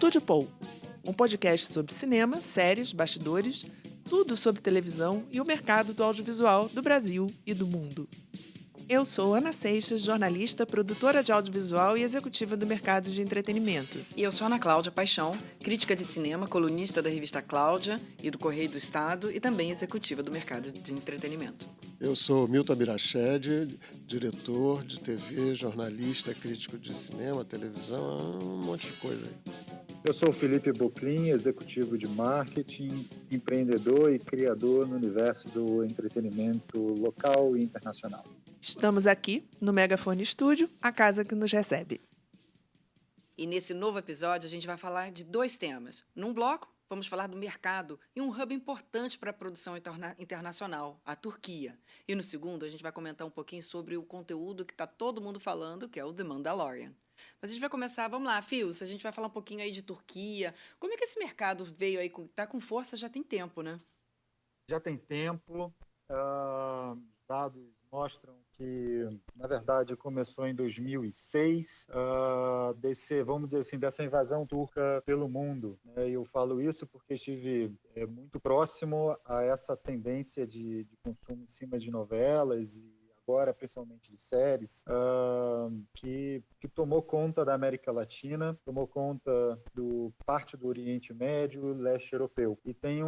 Estúdio Paul, um podcast sobre cinema, séries, bastidores, tudo sobre televisão e o mercado do audiovisual do Brasil e do mundo. Eu sou Ana Seixas, jornalista, produtora de audiovisual e executiva do mercado de entretenimento. E eu sou Ana Cláudia Paixão, crítica de cinema, colunista da revista Cláudia e do Correio do Estado e também executiva do mercado de entretenimento. Eu sou Milton Birached, diretor de TV, jornalista, crítico de cinema, televisão, um monte de coisa aí. Eu sou o Felipe Boclin, executivo de marketing, empreendedor e criador no universo do entretenimento local e internacional. Estamos aqui no Megafone Studio, a casa que nos recebe. E nesse novo episódio a gente vai falar de 2 temas. Num bloco, vamos falar do mercado e um hub importante para a produção internacional, a Turquia. E no segundo, a gente vai comentar um pouquinho sobre o conteúdo que está todo mundo falando, que é o The Mandalorian. Mas a gente vai começar, vamos lá, Fios, a gente vai falar um pouquinho aí de Turquia. Como é que esse mercado veio aí, está com força já tem tempo, né? Já tem tempo, dados mostram que, na verdade, começou em 2006, vamos dizer assim, dessa invasão turca pelo mundo. Eu falo isso porque estive muito próximo a essa tendência de consumo em cima de novelas e agora, principalmente de séries, que tomou conta da América Latina, tomou conta parte do Oriente Médio e leste europeu. E tem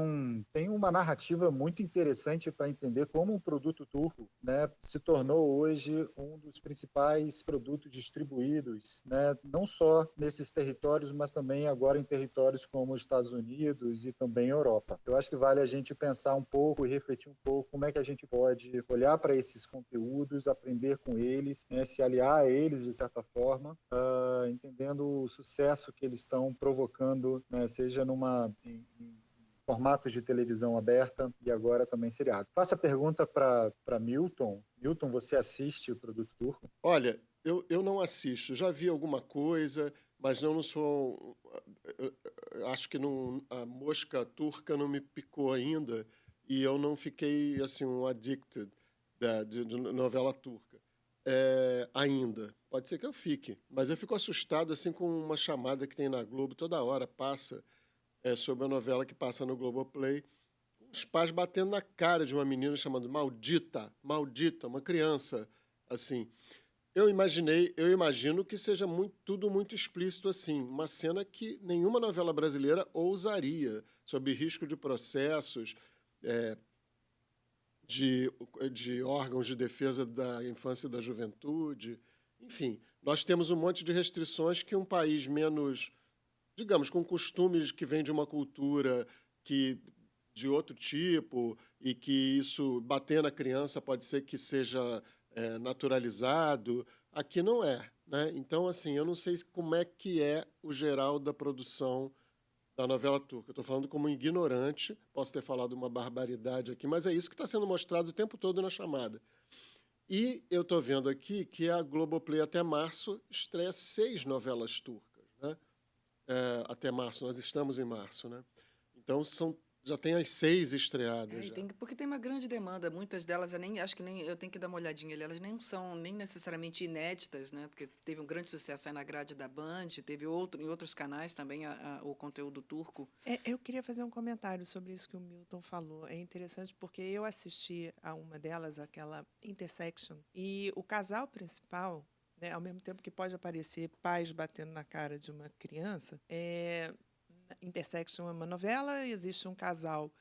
uma narrativa muito interessante para entender como um produto turco, né, se tornou hoje um dos principais produtos distribuídos, né, não só nesses territórios, mas também agora em territórios como os Estados Unidos e também Europa. Eu acho que vale a gente pensar um pouco e refletir um pouco como é que a gente pode olhar para esses conteúdos, aprender com eles, né, se aliar a eles de certa forma, entendendo o sucesso que eles estão provocando, né, seja em formatos de televisão aberta e agora também seriado. Faço a pergunta para Milton. Milton, você assiste o produto turco? Olha, eu não assisto, já vi alguma coisa, mas não sou... Acho que a mosca turca não me picou ainda e eu não fiquei assim um addicted de novela turca ainda. Pode ser que eu fique, mas eu fico assustado assim com uma chamada que tem na Globo toda hora, passa sobre a novela que passa no Globoplay, os pais batendo na cara de uma menina chamada Maldita, uma criança, assim. Eu imagino que seja tudo muito explícito assim, uma cena que nenhuma novela brasileira ousaria, sob risco de processos, de órgãos de defesa da infância e da juventude. Enfim, nós temos um monte de restrições que um país menos, digamos, com costumes que vem de uma cultura de outro tipo e que isso, bater na criança, pode ser que seja naturalizado. Aqui não é, né? Então, assim, eu não sei como é que é o geral da produção da novela turca. Eu estou falando como ignorante, posso ter falado uma barbaridade aqui, mas é isso que está sendo mostrado o tempo todo na chamada. E eu estou vendo aqui que a Globoplay até março estreia 6 novelas turcas, né? Até março, nós estamos em março, né? Então já tem as 6 estreadas. Porque tem uma grande demanda, muitas delas acho que nem eu tenho que dar uma olhadinha ali, elas nem são nem necessariamente inéditas, né? Porque teve um grande sucesso aí na grade da Band, teve em outros canais também o conteúdo turco. Eu queria fazer um comentário sobre isso que o Milton falou. É interessante porque eu assisti a uma delas, aquela Intersection, e o casal principal, né, ao mesmo tempo que pode aparecer pais batendo na cara de uma criança, Intersection é uma novela, existe um casal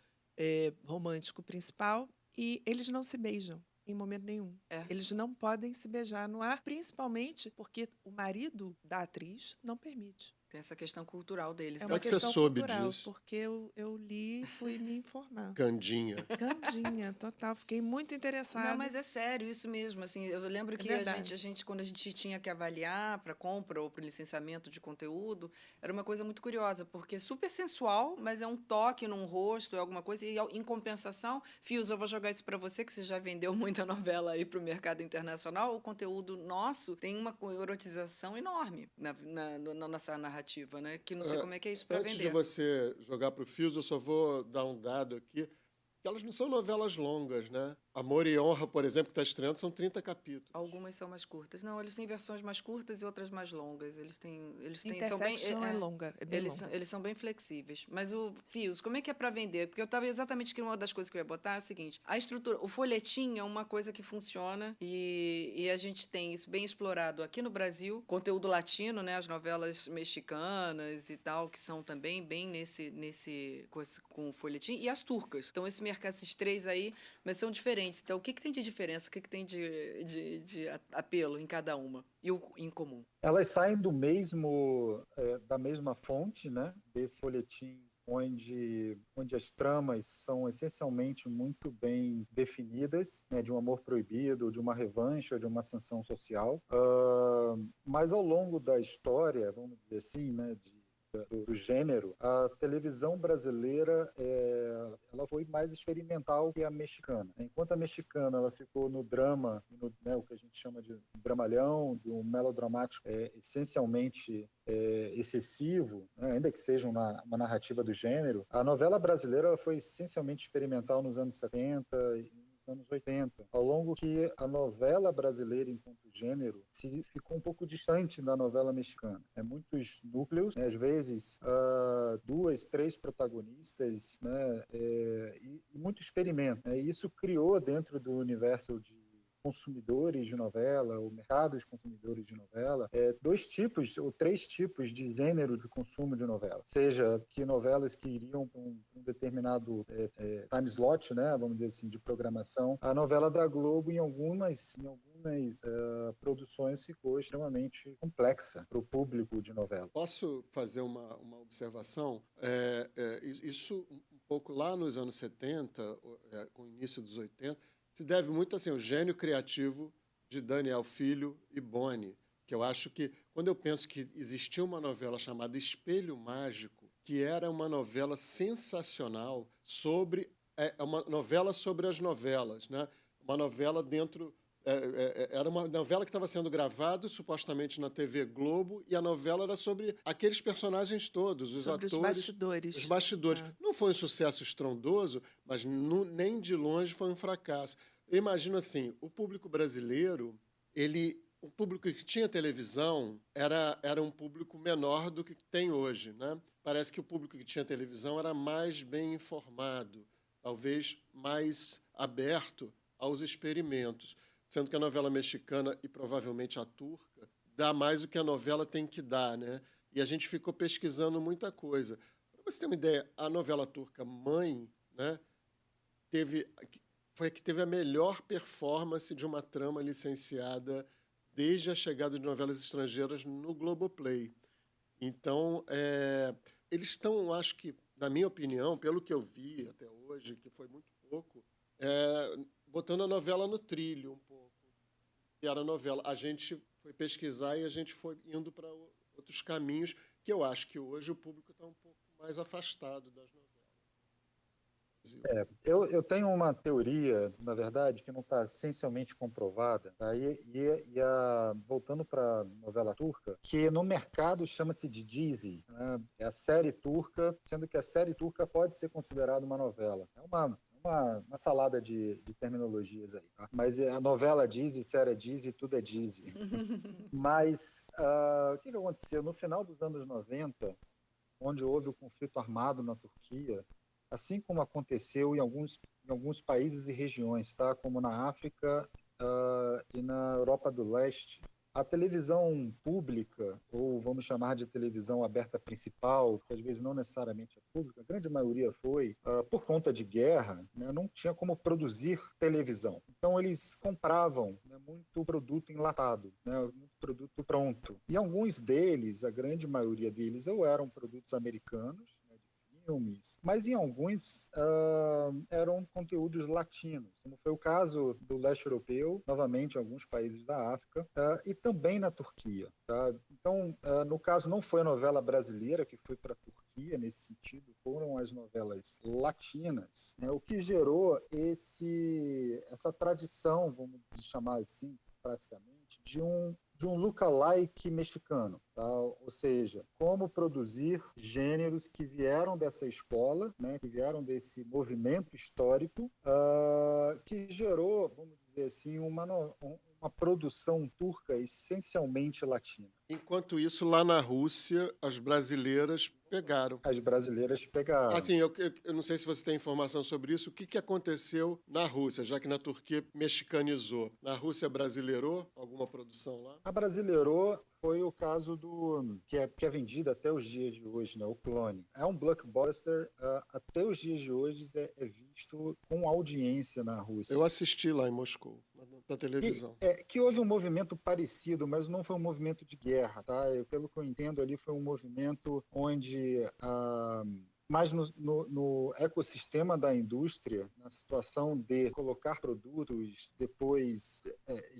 romântico principal e eles não se beijam em momento nenhum. Eles não podem se beijar no ar, principalmente porque o marido da atriz não permite. Tem essa questão cultural deles. É uma Você questão soube cultural, disso? porque eu li e fui me informar. Candinha, total. Fiquei muito interessada. Não, mas é sério, isso mesmo. Assim, eu lembro que a gente, quando a gente tinha que avaliar para compra ou para licenciamento de conteúdo, era uma coisa muito curiosa, porque é super sensual, mas é um toque num rosto, é alguma coisa, e em compensação, Fios, eu vou jogar isso para você, que você já vendeu muita novela aí para o mercado internacional, o conteúdo nosso tem uma erotização enorme na nossa narrativa. Né? Que não sei como é que é isso para vender. Antes de você jogar para o Fios, eu só vou dar um dado aqui, que elas não são novelas longas, né? Amor e Honra, por exemplo, que está estreando, são 30 capítulos. Algumas são mais curtas. Não, eles têm versões mais curtas e outras mais longas. Eles têm Intersection são bem é longa, é bem longa. eles são bem flexíveis. Mas o Fios, como é que é para vender? Porque eu estava exatamente que uma das coisas que eu ia botar é o seguinte: a estrutura, o folhetim é uma coisa que funciona e a gente tem isso bem explorado aqui no Brasil, conteúdo latino, né, as novelas mexicanas e tal, que são também bem nesse com o folhetim, e as turcas. Então esse mercado, esses três aí, mas são diferentes. Então, o que tem de diferença? O que tem de apelo em cada uma? E o em comum? Elas saem da mesma fonte, né? Desse folhetim onde as tramas são essencialmente muito bem definidas, né? De um amor proibido, de uma revanche, ou de uma ascensão social. Mas ao longo da história, vamos dizer assim, né? Do gênero, a televisão brasileira ela foi mais experimental que a mexicana. Enquanto a mexicana ela ficou no drama, né, o que a gente chama de dramalhão, de um melodramático essencialmente excessivo, né, ainda que seja uma narrativa do gênero, a novela brasileira ela foi essencialmente experimental nos anos 70 e anos 80, ao longo que a novela brasileira, enquanto gênero, ficou um pouco distante da novela mexicana. Muitos núcleos, né, às vezes 2, 3 protagonistas, né, e muito experimento. Né, e isso criou dentro do universo de consumidores de novela, o mercado de consumidores de novela, 2 tipos ou 3 tipos de gênero de consumo de novela. Seja que novelas que iriam para um determinado time slot, né, vamos dizer assim, de programação. A novela da Globo, em algumas produções, ficou extremamente complexa para o público de novela. Posso fazer uma observação? Isso, um pouco lá nos anos 70, com o início dos 80, se deve muito assim, ao gênio criativo de Daniel Filho e Boni, que eu acho que, quando eu penso que existia uma novela chamada Espelho Mágico, que era uma novela sensacional uma novela sobre as novelas, né? Uma novela dentro... era uma novela que estava sendo gravada supostamente na TV Globo, e a novela era sobre aqueles personagens todos, os atores. Sobre os bastidores. Os bastidores. Não foi um sucesso estrondoso, mas nem de longe foi um fracasso. Eu imagino assim, o público brasileiro, o público que tinha televisão era um público menor do que tem hoje, né? Parece que o público que tinha televisão era mais bem informado, talvez mais aberto aos experimentos, sendo que a novela mexicana e provavelmente a turca dá mais do que a novela tem que dar, né? E a gente ficou pesquisando muita coisa. Para você ter uma ideia, a novela turca Mãe, né, foi a que teve a melhor performance de uma trama licenciada desde a chegada de novelas estrangeiras no Globoplay. Então, eles estão, acho que, na minha opinião, pelo que eu vi até hoje, que foi muito pouco, botando a novela no trilho um pouco. Que era a novela. A gente foi pesquisar e a gente foi indo para outros caminhos, que eu acho que hoje o público está um pouco mais afastado das novelas. Eu tenho uma teoria, na verdade, que não está essencialmente comprovada, tá? Voltando para a novela turca, que no mercado chama-se de dizi, né? É a série turca, sendo que a série turca pode ser considerada uma novela. É uma salada de terminologias aí, tá? Mas a novela diz, série diz, tudo é diz. Mas o que aconteceu? No final dos anos 90, onde houve o conflito armado na Turquia, assim como aconteceu em alguns países e regiões, tá? Como na África e na Europa do Leste, a televisão pública, ou vamos chamar de televisão aberta principal, que às vezes não necessariamente é pública, a grande maioria foi, por conta de guerra, né, não tinha como produzir televisão. Então eles compravam, né, muito produto enlatado, né, muito produto pronto. E alguns deles, a grande maioria deles, ou eram produtos americanos, filmes, mas em alguns eram conteúdos latinos, como foi o caso do leste europeu, novamente em alguns países da África, e também na Turquia. Tá? Então, no caso, não foi a novela brasileira que foi para a Turquia nesse sentido, foram as novelas latinas, né, o que gerou essa tradição, vamos chamar assim, praticamente, de de um lookalike mexicano, tá? Ou seja, como produzir gêneros que vieram dessa escola, né, que vieram desse movimento histórico, que gerou, vamos dizer assim, uma produção turca essencialmente latina. Enquanto isso, lá na Rússia, as brasileiras pegaram. As brasileiras pegaram. Assim, eu não sei se você tem informação sobre isso. O que aconteceu na Rússia, já que na Turquia mexicanizou? Na Rússia brasileirou alguma produção lá? A brasileirou foi o caso do que é vendido até os dias de hoje, né? O Clone. É um blockbuster, até os dias de hoje é visto com audiência na Rússia. Eu assisti lá em Moscou, na televisão. Que houve um movimento parecido, mas não foi um movimento de guerra, tá? Pelo que eu entendo ali, foi um movimento onde mas no ecossistema da indústria, na situação de colocar produtos, depois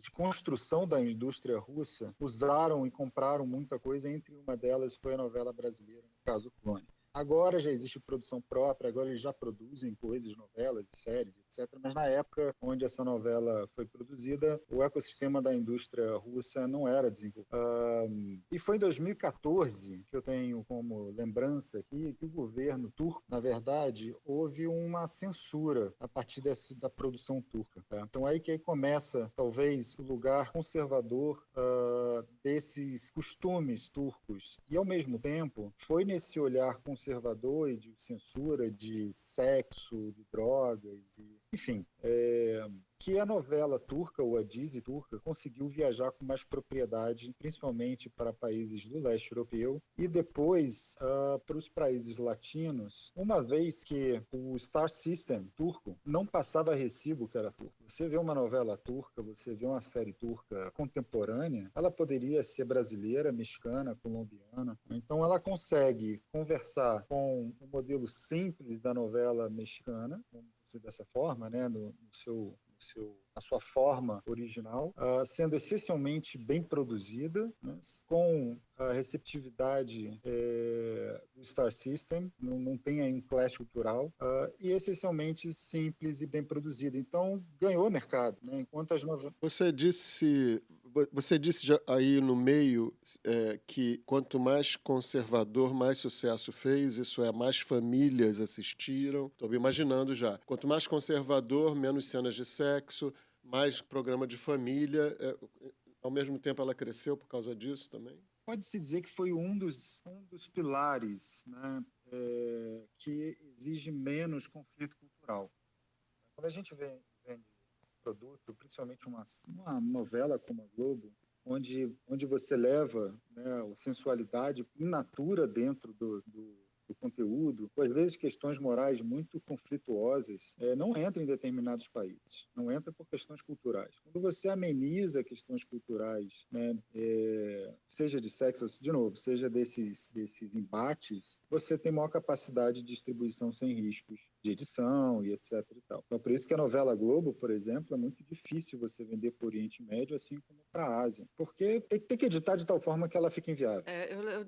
de construção da indústria russa, usaram e compraram muita coisa, entre uma delas foi a novela brasileira, no caso Clone. Agora já existe produção própria, agora eles já produzem coisas, novelas, séries, etc. Mas na época onde essa novela foi produzida, o ecossistema da indústria russa não era desenvolvido. E foi em 2014 que eu tenho como lembrança aqui que o governo turco, na verdade, houve uma censura a partir da produção turca. Tá? Então aí que começa, talvez, o lugar conservador desses costumes turcos. E, ao mesmo tempo, foi nesse olhar conservador e de censura de sexo, de drogas, enfim, que a novela turca, ou a Dizi turca, conseguiu viajar com mais propriedade, principalmente para países do leste europeu e depois para os países latinos, uma vez que o Star System turco não passava recibo que era turco. Você vê uma novela turca, você vê uma série turca contemporânea, ela poderia ser brasileira, mexicana, colombiana. Então ela consegue conversar com o modelo simples da novela mexicana, vamos dizer dessa forma, né, na sua forma original, sendo essencialmente bem produzida, né, com a receptividade do Star System, não tem aí um clash cultural, e essencialmente simples e bem produzida. Então, ganhou mercado, né, enquanto as novelas... Você disse aí no meio que quanto mais conservador, mais sucesso fez, isso é, mais famílias assistiram. Estou me imaginando já. Quanto mais conservador, menos cenas de sexo, mais programa de família. Ao mesmo tempo, ela cresceu por causa disso também? Pode-se dizer que foi um dos pilares, né, que exige menos conflito cultural. Quando a gente vende produto, principalmente uma novela como a Globo, onde você leva, né, a sensualidade in natura dentro do conteúdo, às vezes questões morais muito conflituosas, não entram em determinados países, não entra por questões culturais. Quando você ameniza questões culturais, né, seja de sexo, de novo, seja desses embates, você tem maior capacidade de distribuição sem riscos de edição e etc. E tal. Então, por isso que a novela Globo, por exemplo, é muito difícil você vender para o Oriente Médio, assim como para a Ásia, porque tem que editar de tal forma que ela fique inviável.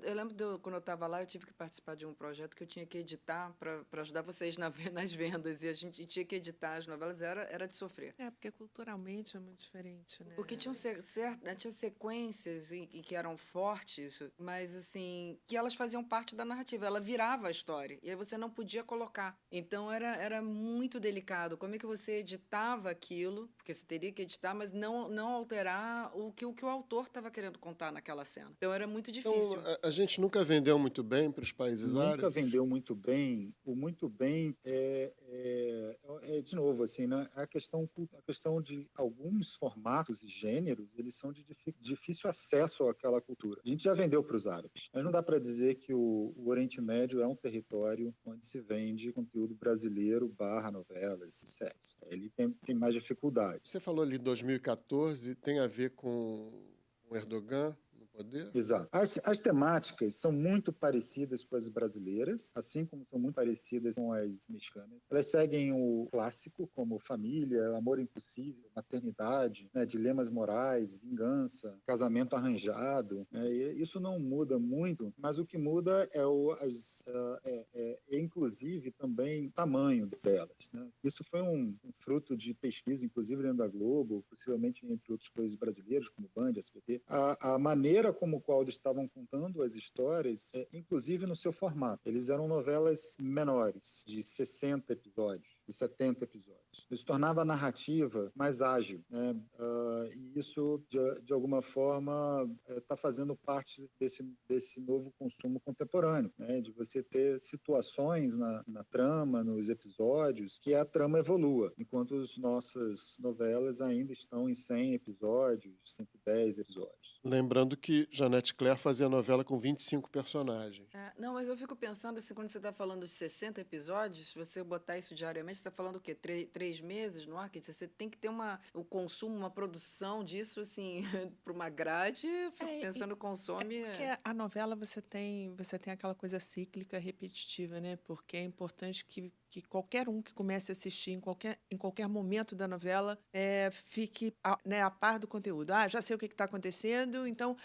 Eu lembro quando eu estava lá, eu tive que participar de um projeto que eu tinha que editar para ajudar vocês nas vendas, e a gente tinha que editar as novelas, era de sofrer. Porque culturalmente é muito diferente, né? Porque tinha sequências e que eram fortes, mas assim, que elas faziam parte da narrativa, ela virava a história, e aí você não podia colocar. Então era muito delicado. Como é que você editava aquilo, porque você teria que editar, mas não alterar o que o autor estava querendo contar naquela cena. Então era muito difícil. Então, a gente nunca vendeu muito bem para os países árabes? Nunca vendeu muito bem. O muito bem de novo, assim, né? A questão de alguns formatos e gêneros, eles são de difícil acesso àquela cultura. A gente já vendeu para os árabes, mas não dá para dizer que o Oriente Médio é um território onde se vende conteúdo brasileiro / novelas e séries. Ele tem mais dificuldade. Você falou ali 2014, tem a ver com o Erdogan no poder? Exato. As temáticas são muito parecidas com as brasileiras, assim como são muito parecidas com as mexicanas. Elas seguem o clássico, como família, amor impossível, maternidade, né, dilemas morais, vingança, casamento arranjado. Isso não muda muito, mas o que muda é inclusive, também o tamanho delas. Né? Isso foi um fruto de pesquisa, inclusive dentro da Globo, possivelmente entre outros países brasileiros, como Band, SBT. A maneira como qual eles estavam contando as histórias, inclusive no seu formato. Eles eram novelas menores, de 60 episódios, de 70 episódios. Isso tornava a narrativa mais ágil, né? E isso, de alguma forma, está fazendo parte desse novo consumo contemporâneo, né? De você ter situações na trama, nos episódios, que a trama evolua, enquanto as nossas novelas ainda estão em 100 episódios, 110 episódios. Lembrando que Janete Claire fazia novela com 25 personagens. Não, mas eu fico pensando assim, quando você está falando de 60 episódios, se você botar isso diariamente, você está falando o quê? 3 meses no ar? Quer dizer, você tem que ter o consumo, uma produção disso, assim, para uma grade, pensando no consome. Porque a novela você tem aquela coisa cíclica, repetitiva, né? Porque é importante que qualquer um que comece a assistir em qualquer momento da novela fique a par do conteúdo. Já sei o que está acontecendo, então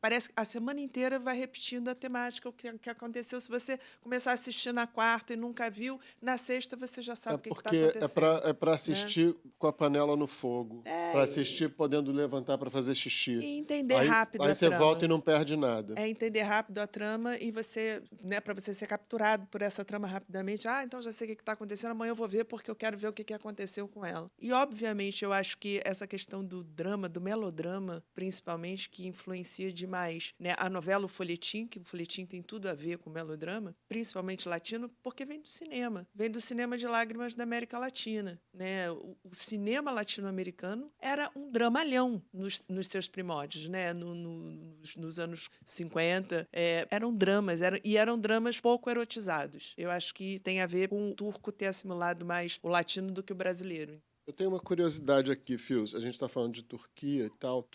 parece que a semana inteira vai repetindo a temática, o que aconteceu. Se você começar a assistir na quarta e nunca viu, na sexta você já sabe o que está acontecendo. Porque é para assistir, né, com a panela no fogo, para assistir podendo levantar para fazer xixi. E entender rápido a trama. Aí você volta e não perde nada. É entender rápido a trama e você, né, para você ser capturado por essa trama rapidamente. Então já sei o que está acontecendo, amanhã eu vou ver porque eu quero ver o que aconteceu com ela. E, obviamente, eu acho que essa questão do drama, do melodrama, principalmente, que influencia demais, né, a novela, o folhetim, que o folhetim tem tudo a ver com melodrama, principalmente latino, porque vem do cinema. Vem do cinema de lágrimas da América Latina. Né? O cinema latino-americano era um dramalhão nos seus primórdios, né? Nos anos 50. Eram dramas, eram dramas pouco erotizados. Eu acho que tem a ver com o turco ter assimilado mais o latino do que o brasileiro. Eu tenho uma curiosidade aqui, Fios. A gente está falando de Turquia e tal.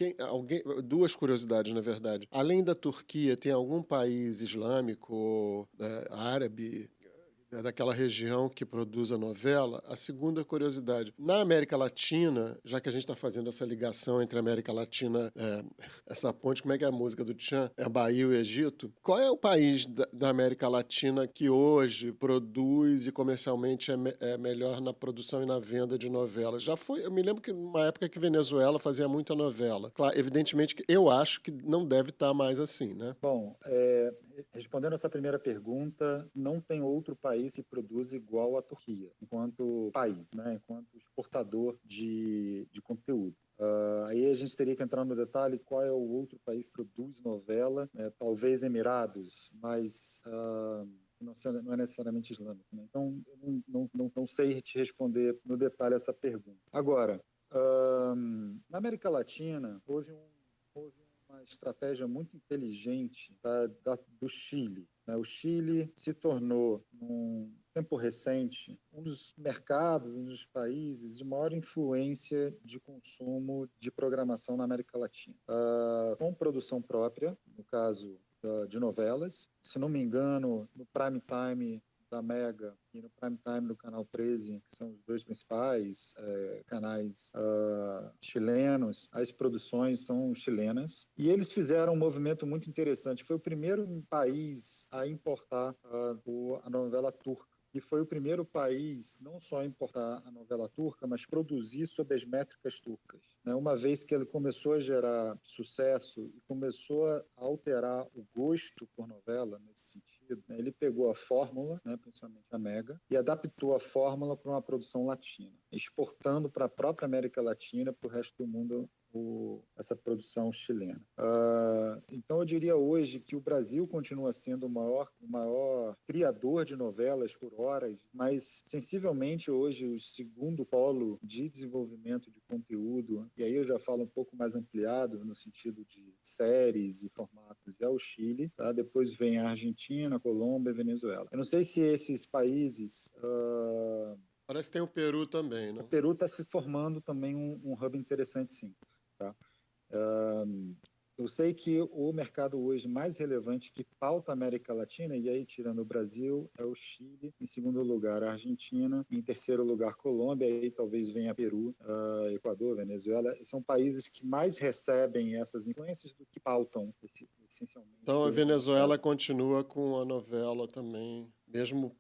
Duas curiosidades, na verdade. Além da Turquia, tem algum país islâmico, árabe, daquela região que produz a novela? A segunda curiosidade, na América Latina, já que a gente está fazendo essa ligação entre a América Latina, essa ponte, como é que é a música do Tchan? É Bahia e o Egito. Qual é o país da América Latina que hoje produz e comercialmente é melhor na produção e na venda de novelas? Eu me lembro que numa época que Venezuela fazia muita novela. Claro, evidentemente que eu acho que não deve estar mais assim, né? Bom, respondendo essa primeira pergunta, não tem outro país que produz igual à Turquia, enquanto país, né? Enquanto exportador de conteúdo. Aí a gente teria que entrar no detalhe qual é o outro país que produz novela, talvez Emirados, mas não é necessariamente islâmico. Né? Então, eu não sei te responder no detalhe essa pergunta. Agora, na América Latina, houve uma estratégia muito inteligente do Chile. Né? O Chile se tornou, num tempo recente, um dos mercados, um dos países de maior influência de consumo de programação na América Latina. Com produção própria, no caso de novelas. Se não me engano, no prime time da Mega e no prime time do Canal 13, que são os dois principais canais chilenos, as produções são chilenas. E eles fizeram um movimento muito interessante. Foi o primeiro país a importar a novela turca. E foi o primeiro país não só a importar a novela turca, mas produzir sob as métricas turcas. Uma vez que ele começou a gerar sucesso e começou a alterar o gosto por novela nesse sentido, ele pegou a fórmula, principalmente a Mega, e adaptou a fórmula para uma produção latina, exportando para a própria América Latina, para o resto do mundo, essa produção chilena. Então, eu diria hoje que o Brasil continua sendo o maior criador de novelas por horas, mas, sensivelmente, hoje, o segundo polo de desenvolvimento de conteúdo, e aí eu já falo um pouco mais ampliado, no sentido de séries e formatos, é o Chile. Tá? Depois vem a Argentina, a Colômbia e a Venezuela. Eu não sei se esses países... Parece que tem o Peru também, né? O Peru está se formando também um hub interessante, sim. Tá? Eu sei que o mercado hoje mais relevante que pauta a América Latina, e aí tirando o Brasil, é o Chile, em segundo lugar a Argentina, em terceiro lugar Colômbia, aí talvez venha Peru, Equador, Venezuela. São países que mais recebem essas influências do que pautam, essencialmente. Então a Venezuela continua com a novela também, mesmo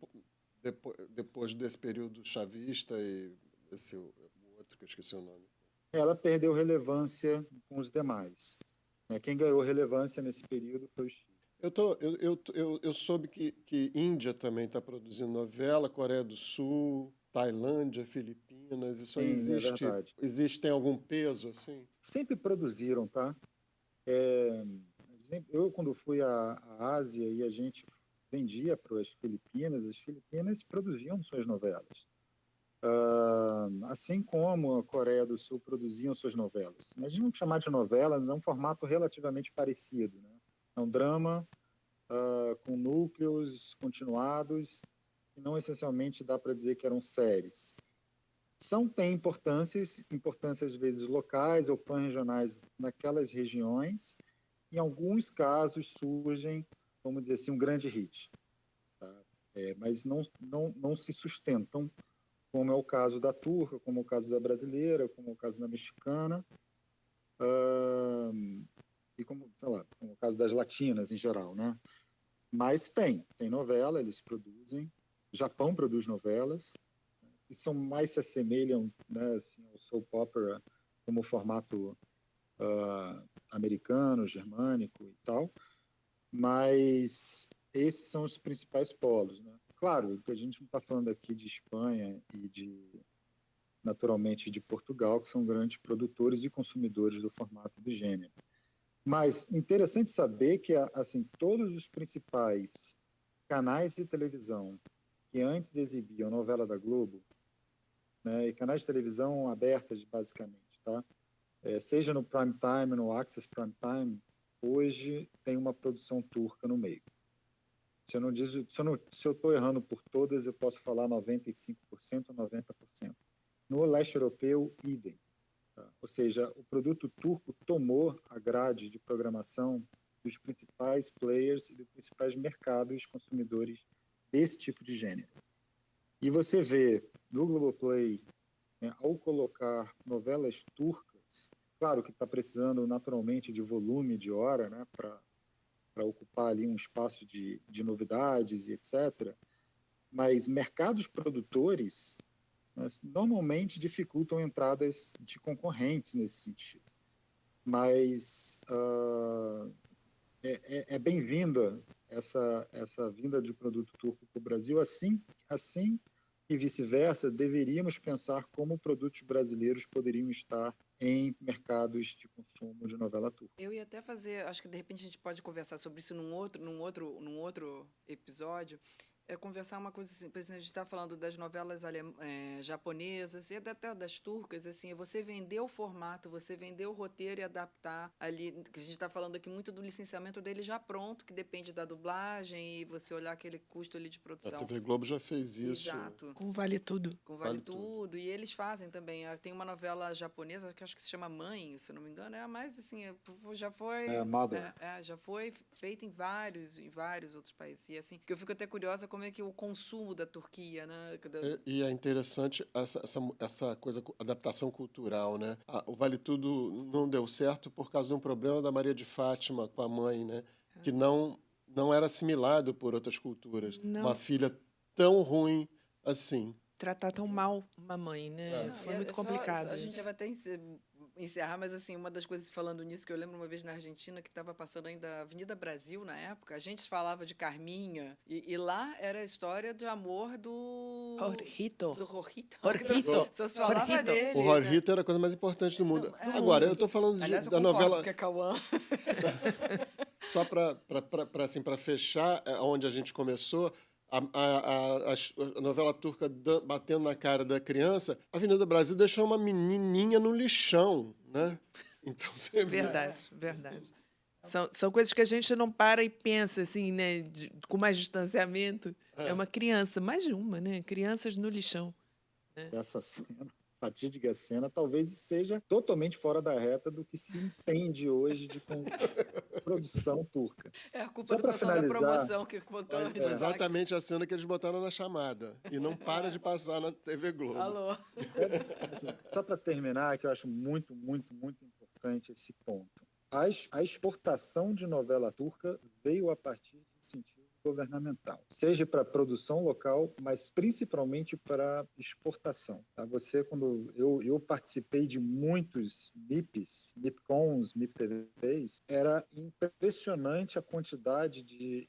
depois desse período chavista e esse outro que eu esqueci o nome. Ela perdeu relevância com os demais. Quem ganhou relevância nesse período foi o Chile. Eu soube que Índia também está produzindo novela, Coreia do Sul, Tailândia, Filipinas. Isso aí existe? É verdade. Tem algum peso assim? Sempre produziram, tá? Eu, quando fui à Ásia e a gente vendia para as Filipinas produziam suas novelas. Assim como a Coreia do Sul produziam suas novelas. A gente não chamar de novela, é um formato relativamente parecido, né? É um drama com núcleos continuados, e não essencialmente dá para dizer que eram séries. Tem importâncias às vezes locais ou pan-regionais naquelas regiões. Em alguns casos surgem, vamos dizer assim, um grande hit. Tá? Mas não se sustentam, como é o caso da turca, como é o caso da brasileira, como é o caso da mexicana, e como é o caso das latinas em geral, né? Mas tem novela, eles produzem. O Japão produz novelas, que se assemelham, né, assim, ao soap opera como formato americano, germânico e tal, mas esses são os principais polos, né? Claro, a gente não está falando aqui de Espanha e naturalmente de Portugal, que são grandes produtores e consumidores do formato do gênero. Mas interessante saber que assim, todos os principais canais de televisão que antes exibiam novela da Globo, né, e canais de televisão abertas basicamente, tá? Seja no prime time, no access prime time, hoje tem uma produção turca no meio. Se eu estou errando por todas, eu posso falar 95%, 90%. No leste europeu, idem. Tá? Ou seja, o produto turco tomou a grade de programação dos principais players e dos principais mercados consumidores desse tipo de gênero. E você vê no Globoplay, né, ao colocar novelas turcas, claro que está precisando naturalmente de volume de hora, né, para ocupar ali um espaço de novidades e etc. Mas mercados produtores, né, normalmente dificultam entradas de concorrentes nesse sentido. Mas é bem-vinda essa vinda de produto turco para o Brasil, assim e vice-versa, deveríamos pensar como produtos brasileiros poderiam estar em mercados de consumo de novela turca. Eu ia até fazer, acho que de repente a gente pode conversar sobre isso num outro episódio. Conversar uma coisa assim, por exemplo, a gente está falando das novelas japonesas e até das turcas, assim, você vender o formato, você vender o roteiro e adaptar ali, que a gente está falando aqui muito do licenciamento dele já pronto, que depende da dublagem e você olhar aquele custo ali de produção. A TV Globo já fez isso. Exato. Com Vale Tudo. Com Vale Tudo. E eles fazem também. Tem uma novela japonesa que acho que se chama Mãe, se não me engano, mas assim, já foi... já foi feita em vários outros países. E assim, que eu fico até curiosa como é que o consumo da Turquia, né? E é interessante essa coisa, adaptação cultural, né? O Vale Tudo não deu certo por causa de um problema da Maria de Fátima com a mãe, né? Que não era assimilado por outras culturas. Não. Uma filha tão ruim assim. Tratar tão mal uma mãe, né? Foi muito complicado. A gente vai até encerrar, mas assim, uma das coisas falando nisso que eu lembro uma vez na Argentina que estava passando ainda a Avenida Brasil na época, a gente falava de Carminha e lá era a história de amor do Jorgito. Só se falava dele. O Jorgito era a coisa mais importante do mundo. Agora, eu estou falando da novela... Que é Cauã. Só para fechar, onde a gente começou... A novela turca batendo na cara da criança, a Avenida Brasil deixou uma menininha no lixão, né? Então você vê. Verdade. São coisas que a gente não para e pensa, assim, né? Com mais distanciamento. É uma criança, mais de uma, né? Crianças no lixão. Né? Essa cena fatídica cena, talvez seja totalmente fora da reta do que se entende hoje de produção turca. É a culpa Só do para pessoal da finalizar, promoção que botou em destaque. Exatamente a cena que eles botaram na chamada. E não para de passar na TV Globo. Alô? Só para terminar, que eu acho muito, muito, muito importante esse ponto. A exportação de novela turca veio a partir de incentivo governamental, seja para produção local, mas principalmente para exportação. Tá? Quando eu participei de muitos MIPs, MIPCONs, MIPTVs, era impressionante a quantidade de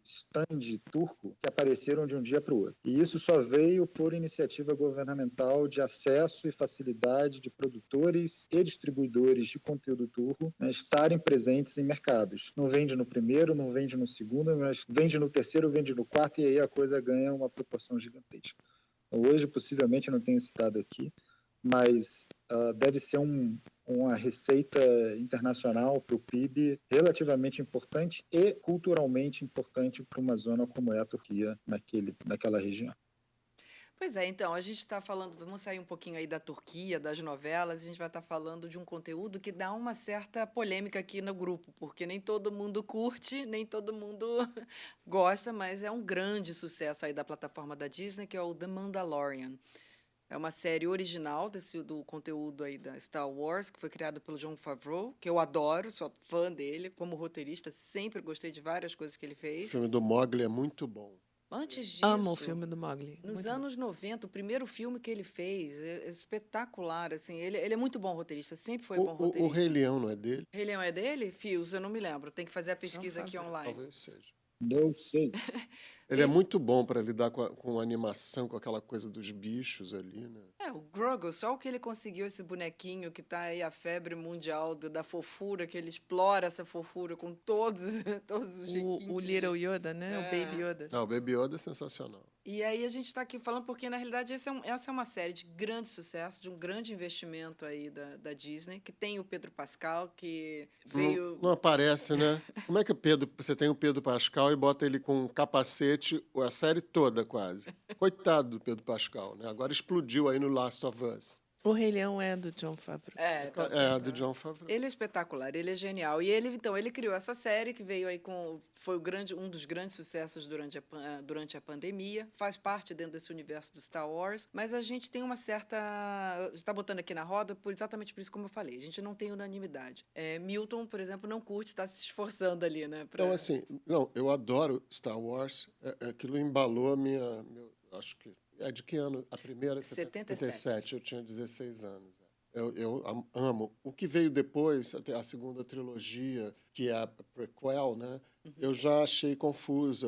stand turco que apareceram de um dia para o outro. E isso só veio por iniciativa governamental de acesso e facilidade de produtores e distribuidores de conteúdo turco, né, estarem presentes em mercados. Não vende no primeiro, não vende no segundo, mas vende no terceiro, vende no quarto, e aí a coisa ganha uma proporção gigantesca. Hoje, possivelmente, não tenho citado aqui, mas deve ser uma receita internacional para o PIB relativamente importante e culturalmente importante para uma zona como é a Turquia, naquela região. Pois é, então, a gente está falando, vamos sair um pouquinho aí da Turquia, das novelas, a gente vai estar falando de um conteúdo que dá uma certa polêmica aqui no grupo, porque nem todo mundo curte, nem todo mundo gosta, mas é um grande sucesso aí da plataforma da Disney, que é o The Mandalorian. É uma série original do conteúdo aí da Star Wars, que foi criado pelo Jon Favreau, que eu adoro, sou fã dele, como roteirista, sempre gostei de várias coisas que ele fez. O filme do Mowgli é muito bom. Antes disso, Amo o filme do Mowgli. nos anos 90, o primeiro filme que ele fez é espetacular, assim, ele é muito bom roteirista, sempre foi bom roteirista. O Rei Leão não é dele? Rei Leão é dele? Fios, eu não me lembro, tem que fazer a pesquisa aqui online. Talvez seja. Não sei. Ele é muito bom para lidar com a animação, com aquela coisa dos bichos ali, né? O Grogu, só o que ele conseguiu, esse bonequinho que tá aí a febre mundial da fofura, que ele explora essa fofura com todos os jequinhos. O Little Yoda, né? O Baby Yoda. Não, o Baby Yoda é sensacional. E aí a gente está aqui falando porque, na realidade, essa é uma série de grande sucesso, de um grande investimento aí da Disney, que tem o Pedro Pascal, que veio... Não aparece, né? Como é que você tem o Pedro Pascal e bota ele com um capacete a série toda, quase? Coitado do Pedro Pascal, né? Agora explodiu aí no Last of Us. O Rei Leão é do Jon Favreau. Do Jon Favreau. Ele é espetacular, ele é genial. E ele criou essa série que veio aí foi um dos grandes sucessos durante a pandemia. Faz parte dentro desse universo do Star Wars. Mas a gente tem uma certa... está botando aqui na roda exatamente por isso, como eu falei. A gente não tem unanimidade. Milton, por exemplo, não curte, está se esforçando ali, né? Então, assim, eu adoro Star Wars. Aquilo embalou acho que... É de que ano? A primeira? 77. Eu tinha 16 anos. Eu amo. O que veio depois, a segunda trilogia, que é a prequel, né? Uhum. Eu já achei confusa,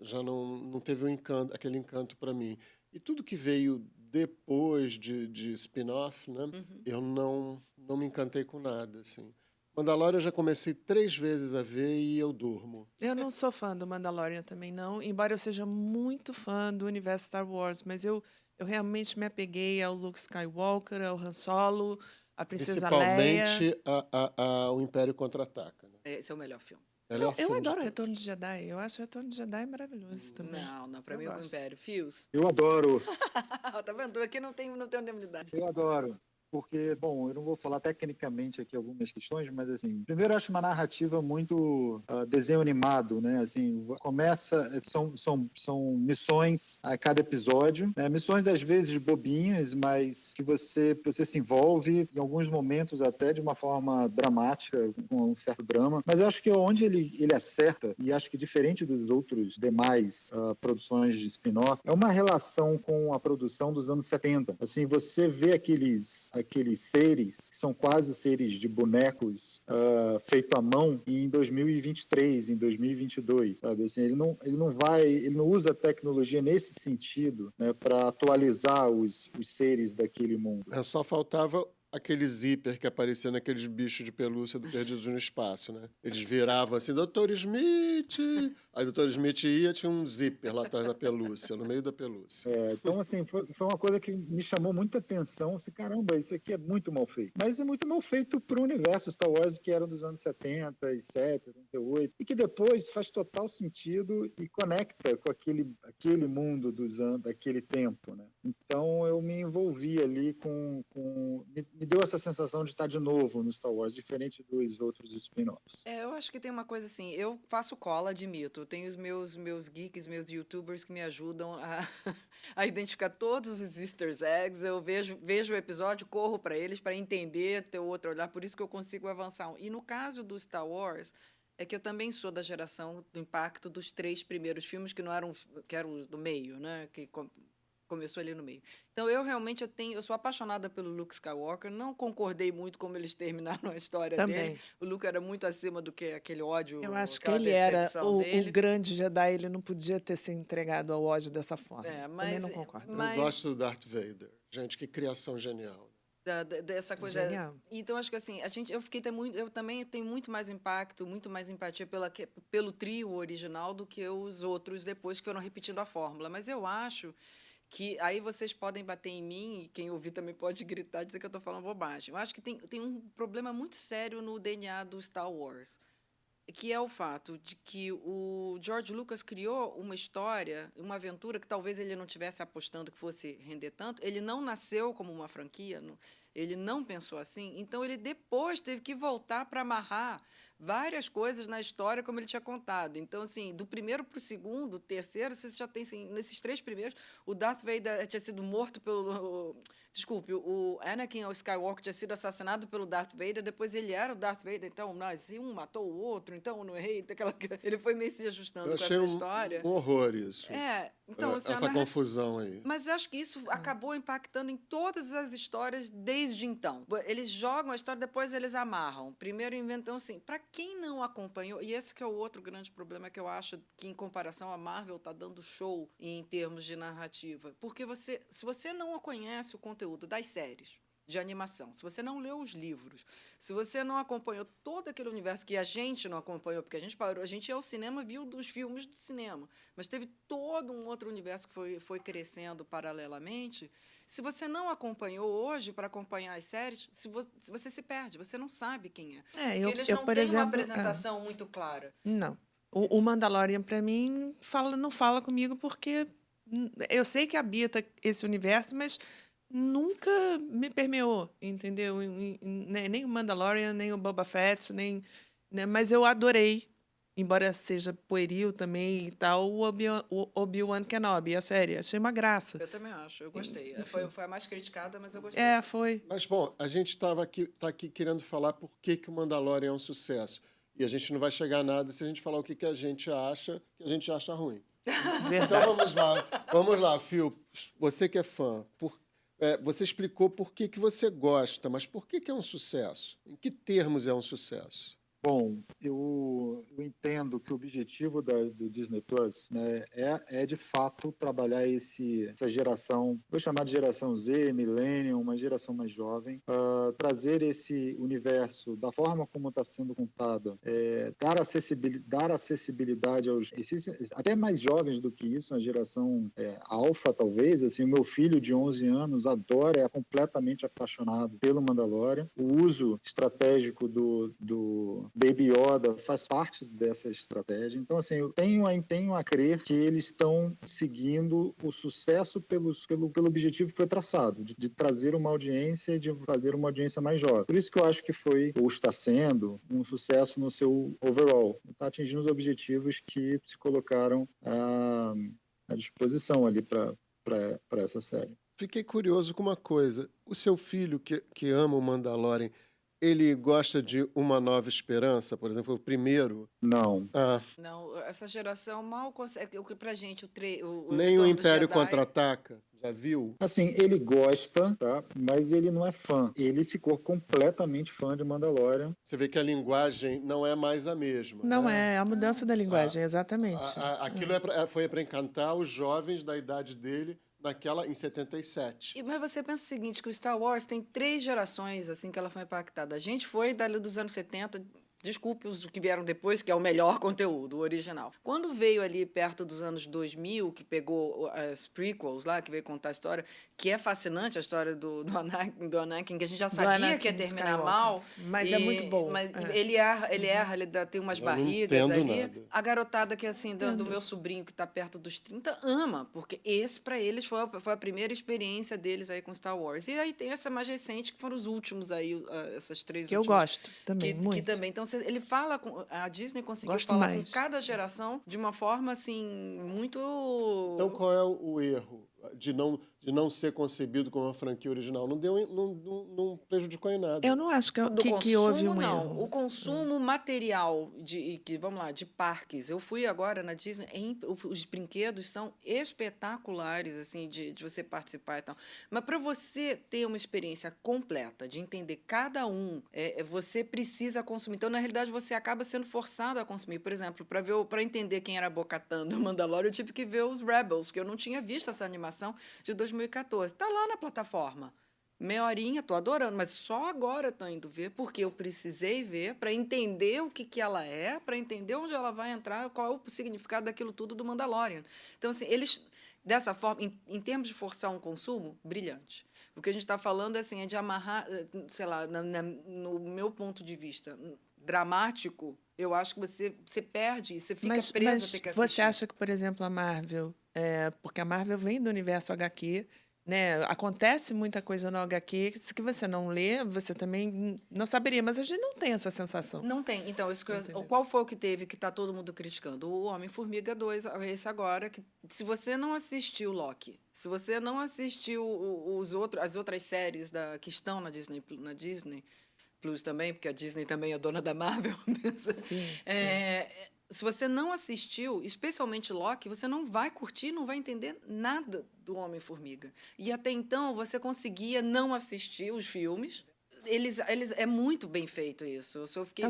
já não teve aquele encanto para mim. E tudo que veio depois de spin-off, né? Uhum. Eu não me encantei com nada, assim. Mandalorian eu já comecei 3 vezes a ver e eu durmo. Eu não sou fã do Mandalorian também, não. Embora eu seja muito fã do universo Star Wars. Mas eu realmente me apeguei ao Luke Skywalker, ao Han Solo, à Princesa Leia. Principalmente ao Império Contra-Ataca. Né? Esse é o melhor filme. Eu adoro o Retorno de Jedi. Eu acho o Retorno de Jedi maravilhoso também. Não, pra mim é o Império. Fios. Eu adoro. Tá vendo? Aqui não tem unanimidade. Eu adoro. Porque, bom, eu não vou falar tecnicamente aqui algumas questões, mas, assim, primeiro eu acho uma narrativa muito desenho animado, né? Assim, são missões a cada episódio, né? Missões às vezes bobinhas, mas que você se envolve em alguns momentos até de uma forma dramática, com um certo drama. Mas eu acho que onde ele acerta, e acho que diferente dos outros demais produções de spin-off, é uma relação com a produção dos anos 70. Assim, você vê aqueles seres, que são quase seres de bonecos feito à mão, em 2023, em 2022, sabe? Assim, ele não usa a tecnologia nesse sentido, né, para atualizar os seres daquele mundo. Só faltava aquele zíper que aparecia naqueles bichos de pelúcia do Perdidos no Espaço, né? Eles viravam assim, Dr. Smith! Aí o Dr. Smith tinha um zíper lá atrás da pelúcia, no meio da pelúcia. Então, assim, foi uma coisa que me chamou muita atenção. Assim, caramba, isso aqui é muito mal feito. Mas é muito mal feito para o universo Star Wars, que era dos anos 77, 78, e que depois faz total sentido e conecta com aquele mundo daquele tempo, né? Então eu me envolvi ali me deu essa sensação de estar de novo no Star Wars, diferente dos outros spin-offs. Eu acho que tem uma coisa assim, eu faço cola, admito, tenho os meus geeks, meus youtubers que me ajudam a identificar todos os easter eggs, eu vejo o episódio, corro para eles para entender, ter outro olhar, por isso que eu consigo avançar. E no caso do Star Wars, é que eu também sou da geração do impacto dos 3 primeiros filmes que eram do meio, né, que começou ali no meio. Então, eu realmente eu sou apaixonada pelo Luke Skywalker, não concordei muito como eles terminaram a história dele. O Luke era muito acima do que aquele ódio, eu acho que aquela ele era decepção dele. o grande Jedi, ele não podia ter se entregado ao ódio dessa forma. Também não concordo. Eu gosto do Darth Vader. Gente, que criação genial. Dessa coisa. Genial. Então, acho que assim, eu também tenho muito mais impacto, muito mais empatia pelo trio original do que os outros depois que foram repetindo a fórmula. Mas eu acho que aí vocês podem bater em mim, e quem ouvir também pode gritar e dizer que eu estou falando bobagem. Eu acho que tem um problema muito sério no DNA do Star Wars, que é o fato de que o George Lucas criou uma história, uma aventura que talvez ele não tivesse apostando que fosse render tanto. Ele não nasceu como uma franquia, ele não pensou assim. Então, ele depois teve que voltar para amarrar várias coisas na história como ele tinha contado. Então, assim, do primeiro para o segundo, terceiro, você já tem, assim, nesses 3 primeiros, o Darth Vader tinha sido morto pelo... Desculpe, o Anakin Skywalker tinha sido assassinado pelo Darth Vader, depois ele era o Darth Vader, então, mas um matou o outro, então eu não errei. Ele foi meio se ajustando com essa história. Um horror isso. Então, assim, essa confusão aí. Mas eu acho que isso acabou impactando em todas as histórias desde então. Eles jogam a história, depois eles amarram. Primeiro inventam assim, para quem não acompanhou, e esse que é o outro grande problema que eu acho que, em comparação, a Marvel está dando show em termos de narrativa. Porque se você não conhece o conteúdo das séries de animação, se você não leu os livros, se você não acompanhou todo aquele universo que a gente não acompanhou, porque a gente parou, a gente ia ao cinema, viu dos filmes do cinema, mas teve todo um outro universo que foi crescendo paralelamente. Se você não acompanhou hoje para acompanhar as séries, você se perde, você não sabe quem é. Porque eles não têm uma apresentação muito clara. Não. O Mandalorian, para mim, não fala comigo porque eu sei que habita esse universo, mas nunca me permeou, entendeu? Nem o Mandalorian, nem o Boba Fett, né? Mas eu adorei, embora seja pueril também e tal, o Obi-Wan Kenobi, a série. Achei uma graça. Eu também acho, eu gostei. Foi a mais criticada, mas eu gostei. Foi. Mas, bom, a gente tá aqui querendo falar por que o Mandalorian é um sucesso. E a gente não vai chegar a nada se a gente falar o que a gente acha ruim. Verdade. Então vamos lá, Phil. Você que é fã, você explicou por que você gosta, mas por que é um sucesso? Em que termos é um sucesso? Bom, eu entendo que o objetivo do Disney Plus, né, é de fato trabalhar essa geração, vou chamar de geração Z, Millennium, uma geração mais jovem, trazer esse universo da forma como está sendo contada, dar acessibilidade aos até mais jovens do que isso, a geração alfa talvez, assim, o meu filho de 11 anos adora, é completamente apaixonado pelo Mandalorian, o uso estratégico do Baby Yoda faz parte dessa estratégia. Então, assim, eu tenho a crer que eles estão seguindo o sucesso pelo objetivo que foi traçado, de trazer uma audiência e de fazer uma audiência mais jovem. Por isso que eu acho que foi, ou está sendo, um sucesso no seu overall. Está atingindo os objetivos que se colocaram à disposição ali para essa série. Fiquei curioso com uma coisa. O seu filho, que ama o Mandalorian, ele gosta de Uma Nova Esperança, por exemplo, o primeiro? Não. Não, essa geração mal consegue. Pra gente, nem o Império Contra-Ataca? Já viu? Assim, ele gosta, tá? Mas ele não é fã. Ele ficou completamente fã de Mandalorian. Você vê que a linguagem não é mais a mesma. Não é a mudança da linguagem, exatamente. Aquilo foi para encantar os jovens da idade dele, em 77. Mas você pensa o seguinte, que o Star Wars tem 3 gerações assim que ela foi impactada. A gente foi dali dos anos 70, Desculpe os que vieram depois, que é o melhor conteúdo, o original. Quando veio ali perto dos anos 2000, que pegou as prequels lá, que veio contar a história, que é fascinante, a história do Anakin, que a gente já sabia que ia terminar Skywalker. mal. Mas é muito bom. Mas ele erra, ele tem umas barrigas ali. Nada. A garotada que assim, do meu sobrinho, que está perto dos 30, ama, porque esse, para eles, foi a primeira experiência deles aí com Star Wars. E aí tem essa mais recente, que foram os últimos aí, essas três que últimas. Eu gosto também, muito. Que também. Então, ele fala a Disney conseguiu Gosto falar mais. com cada geração de uma forma assim muito. Então qual é o erro de não ser concebido como uma franquia original? Não prejudicou em nada. Eu não acho que consumo, houve um não. erro. O consumo material vamos lá, de parques. Eu fui agora na Disney, os brinquedos são espetaculares, assim, de você participar e tal. Mas para você ter uma experiência completa, de entender cada um, você precisa consumir. Então, na realidade, você acaba sendo forçado a consumir. Por exemplo, para entender quem era Bo-Katan do Mandalorian, eu tive que ver os Rebels, que eu não tinha visto essa animação de 2014. Tá lá na plataforma. Meia horinha, tô adorando, mas só agora tô indo ver, porque eu precisei ver para entender o que ela é, para entender onde ela vai entrar, qual é o significado daquilo tudo do Mandalorian. Então, assim, eles, dessa forma, em termos de forçar um consumo, brilhante. O que a gente está falando assim, é de amarrar, sei lá, no meu ponto de vista dramático, eu acho que você perde, você fica preso a ter que assistir. Você acha que, por exemplo, a Marvel, porque a Marvel vem do universo HQ, né? Acontece muita coisa no HQ que você não lê, você também não saberia, mas a gente não tem essa sensação. Não tem. Então, qual foi o que teve que está todo mundo criticando? O Homem-Formiga 2, esse agora, que se você não assistiu Loki, se você não assistiu as outras séries que estão na Disney Plus também, porque a Disney também é dona da Marvel. Sim. Se você não assistiu, especialmente Loki, você não vai curtir, não vai entender nada do Homem-Formiga. E até então você conseguia não assistir os filmes. É muito bem feito isso. Eu fiquei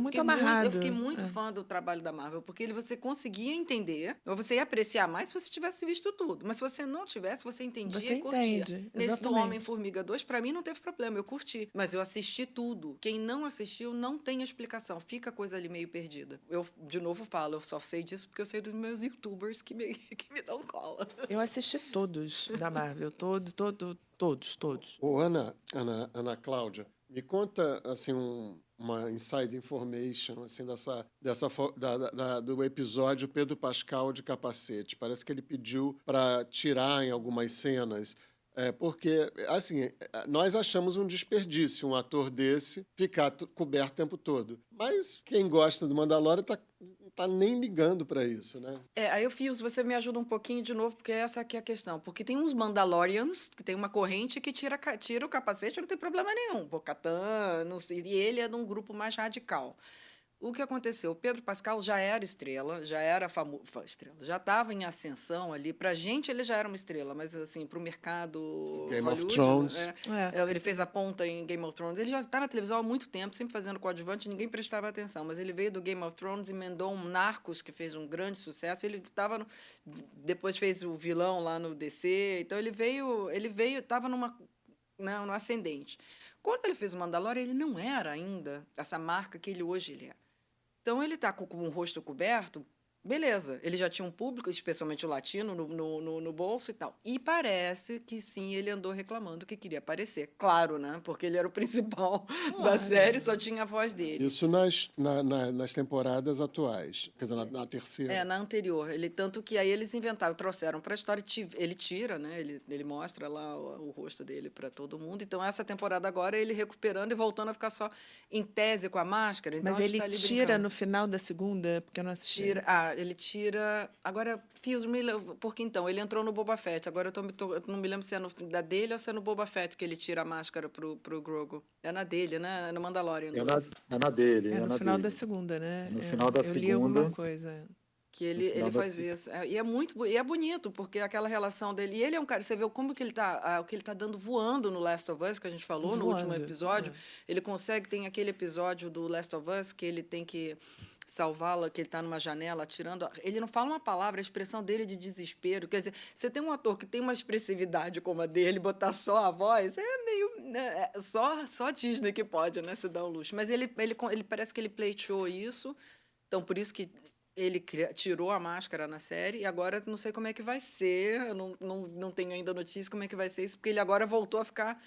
muito fã do trabalho da Marvel, porque você conseguia entender, ou você ia apreciar mais se você tivesse visto tudo. Mas se você não tivesse, você entendia e curtia. Nesse do Homem-Formiga 2, para mim não teve problema, eu curti. Mas eu assisti tudo. Quem não assistiu não tem explicação. Fica a coisa ali meio perdida. Eu, de novo, falo, eu só sei disso porque eu sei dos meus youtubers que me dão cola. Eu assisti todos da Marvel, todos. Ô, Ana Cláudia, me conta assim uma inside information assim do episódio Pedro Pascal de capacete. Parece que ele pediu para tirar em algumas cenas. Porque, assim, nós achamos um desperdício um ator desse ficar coberto o tempo todo. Mas quem gosta do Mandalorian tá nem ligando para isso, né? Aí, Fios, você me ajuda um pouquinho de novo, porque essa aqui é a questão. Porque tem uns Mandalorians, que tem uma corrente que tira o capacete, não tem problema nenhum. Bo-Katan, não sei, e ele é de um grupo mais radical. O que aconteceu? O Pedro Pascal já era estrela, já era estrela, já estava em ascensão ali. Pra gente ele já era uma estrela, mas assim, pro mercado Game Hollywood, of Thrones. Ele fez a ponta em Game of Thrones. Ele já está na televisão há muito tempo, sempre fazendo coadjuvante, ninguém prestava atenção. Mas ele veio do Game of Thrones, emendou um Narcos, que fez um grande sucesso. Ele depois fez o vilão lá no DC. Então ele veio, estava no ascendente. Quando ele fez o Mandalorian, ele não era ainda essa marca que ele hoje é. Então, ele está com o rosto coberto, beleza. Ele já tinha um público, especialmente o latino, no bolso e tal. E parece que, sim, ele andou reclamando que queria aparecer. Claro, né? Porque ele era o principal da série, só tinha a voz dele. Isso nas temporadas atuais. Quer dizer, na terceira. Na anterior. Tanto que aí eles trouxeram para a história, ele tira, né? Ele mostra lá o rosto dele para todo mundo. Então, essa temporada agora, ele recuperando e voltando a ficar só em tese com a máscara. Então, mas ele tira no final da segunda, porque eu não assisti. Ele tira... Agora, Fios, porque então, ele entrou no Boba Fett. Agora eu não me lembro se é da dele ou se é no Boba Fett que ele tira a máscara pro Grogu. É na dele, né? É no Mandalorian. É na dele. No final da segunda, né? No final da eu segunda. li alguma coisa. Que ele faz isso. E é bonito, porque aquela relação dele. E ele é um cara. Você vê como que ele tá. O que ele tá dando voando no Last of Us, que a gente falou no último episódio. Ele consegue. Tem aquele episódio do Last of Us que ele tem que salvá-la, que ele tá numa janela atirando. Ele não fala uma palavra, a expressão dele é de desespero. Quer dizer, você tem um ator que tem uma expressividade como a dele, botar só a voz, é meio. Só Disney que pode, né? Se dar o luxo. Mas ele parece que ele pleiteou isso. Então, por isso que. Ele tirou a máscara na série e agora não sei como é que vai ser. Eu não tenho ainda notícia como é que vai ser isso, porque ele agora voltou a ficar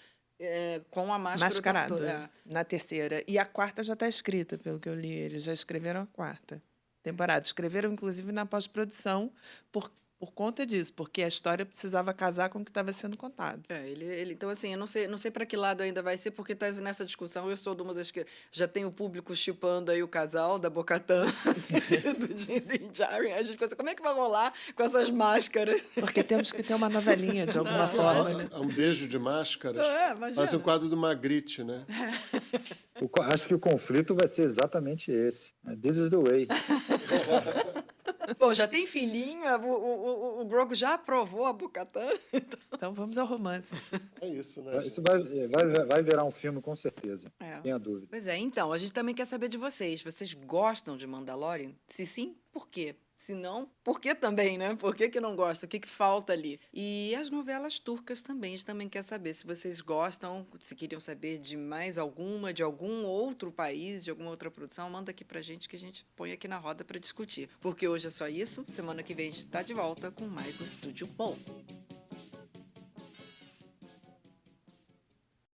com a máscara. Mascarado, na terceira. E a quarta já está escrita, pelo que eu li. Eles já escreveram a quarta temporada. Escreveram, inclusive, na pós-produção, por conta disso, porque a história precisava casar com o que estava sendo contado. Então, assim, eu não sei para que lado ainda vai ser, porque está nessa discussão. Eu sou de uma das que já tem o público chipando aí o casal da Bo-Katan do Din Djarin. A gente pensa, como é que vai rolar com essas máscaras? Porque temos que ter uma novelinha de alguma forma. Né? Um beijo de máscaras. Parece um quadro do Magritte, né? Acho que o conflito vai ser exatamente esse. This is the way. Bom, já tem filhinha, o Grogu já aprovou a Bo-Katan. Então vamos ao romance. É isso, né? Isso vai virar um filme, com certeza. Tenha dúvida. Pois é, então, a gente também quer saber de vocês. Vocês gostam de Mandalorian? Se sim, por quê? Se não, por que também, né? Por que não gosta? O que falta ali? E as novelas turcas também, a gente também quer saber se vocês gostam, se queriam saber de mais alguma, de algum outro país, de alguma outra produção, manda aqui pra gente que a gente põe aqui na roda para discutir. Porque hoje é só isso, semana que vem a gente tá de volta com mais um Estúdio Bom.